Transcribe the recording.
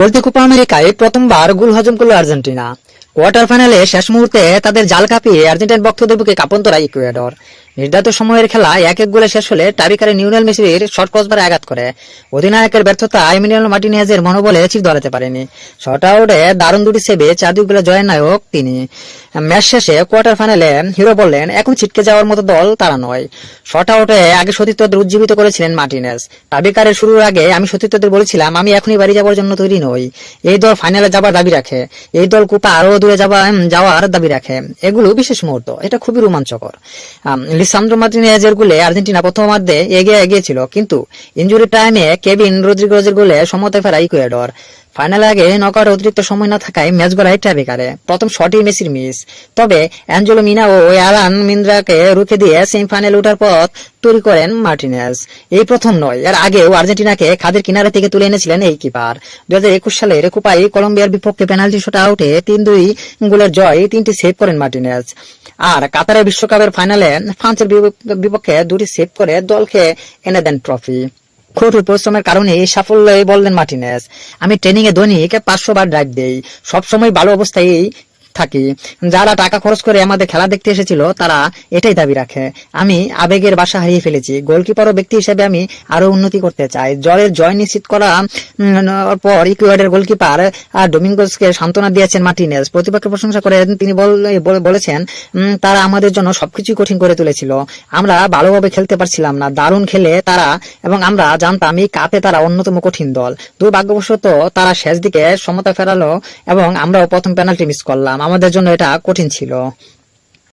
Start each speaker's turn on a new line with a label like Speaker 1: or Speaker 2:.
Speaker 1: Gold Copa আমেরিকায় প্রথমবার গোল হজম করল আর্জেন্টিনা। কোয়ার্টার ফাইনালে শেষ মুহূর্তে তাদের জাল কাঁপিয়ে আর্জেন্টাইন ভক্তদের বুকে কাঁপন তোলায় ইকুয়েডর। নির্ধারিত সময়ের খেলা 1-1 গোলে শেষ হলে টাইব্রেকারে লিওনেল মেসির শর্ট ক্রসবারে আঘাত করে অধিনায়কের ব্যর্থতা এমিলিয়ানো মার্টিনেজের মনোবলে চির ধরাতে পারেনি। শর্ট আউটে দারুণ দুটি সেভে 4-2 গোলে জয়ের নায়ক তিনি। ম্যাচ শেষে কোয়ার্টার ফাইনালে হিরো বললেন, এখন ছিটকে যাওয়ার মতো দল তারা নয়। শর্ট আউটে আগে সতীর্থদের উজ্জীবিত করেছিলেন মার্টিনেজ। টাইব্রেকারের শুরুর আগে আমি সতীর্থদের বলেছিলাম, আমি এখনই বাড়ি যাওয়ার জন্য তৈরি নই। এই দল ফাইনালে যাবার দাবি রাখে, এই দল কোপা আরো দূরে যাওয়ার দাবি রাখে। এগুলো বিশেষ মুহূর্ত, এটা খুবই রোমাঞ্চকর। লিসান্দ্রো মার্টিনেজের গোলে আর্জেন্টিনা প্রথমার্ধে এগিয়েছিল, কিন্তু ইনজুরি টাইমে কেভিন রদ্রিগেজের গোলে সমতায় ফেরা ইকুয়েডর। ফাইনালে আগে নকআউট অতিরিক্ত সময় না থাকায় ম্যাচ গড়ায় টাইব্রেকারে। প্রথম শটই মেসির মিস, তবে অ্যাঞ্জেলো মিনা ও অ্যালান মিন্দ্রাকে রুখে দিয়ে সেমিফাইনালে ওঠার পথ তৈরি করেন মার্টিনেজ। এই প্রথম নয়, এর আগেও আর্জেন্টিনাকে খাদের কিনারে থেকে তুলে এনেছিলেন এই কিপার। 2021 সালের কোপায় কলম্বিয়ার বিপক্ষে পেনাল্টি শট আউটে 3-2 গোলের জয় 3টি সেভ করেন মার্টিনেজ। আর কাতারের বিশ্বকাপের ফাইনালে ফ্রান্সের বিপক্ষে 2টি সেভ করে দলকে এনে দেন ট্রফি। কঠোর পরিশ্রমের কারণে এই সাফল্য বললেন মার্টিনেজ। আমি ট্রেনিং এ দৈনিক 500 বার ড্রাইভ দেই, সবসময় ভালো অবস্থায় থাকি। যারা টাকা খরচ করে আমাদের খেলা দেখতে এসেছিল তারা এটাই দাবি রাখে। আমি আবেগের বাসা হারিয়ে ফেলেছি। গোলকিপার ও ব্যক্তি হিসেবে আমি আরো উন্নতি করতে চাই। দলের জয় নিশ্চিত করার পর ইকুয়েডর গোলকিপার ডোমিঙ্গোসকে সান্ত্বনা দিয়েছেন মার্টিনেজ। প্রতিপক্ষের প্রশংসা করে তিনি বলেছেন, তারা আমাদের জন্য সবকিছু কঠিন করে তুলেছিল। আমরা ভালোভাবে খেলতে পারছিলাম না। দারুণ খেলে তারা, এবং আমরা জানতাম এই কাপে তারা অন্যতম কঠিন দল। দুর্ভাগ্যবশত তারা শেষ দিকে সমতা ফেরালো এবং আমরাও প্রথম পেনাল্টি মিস করলাম। আমাদের জন্য এটা কঠিন ছিল।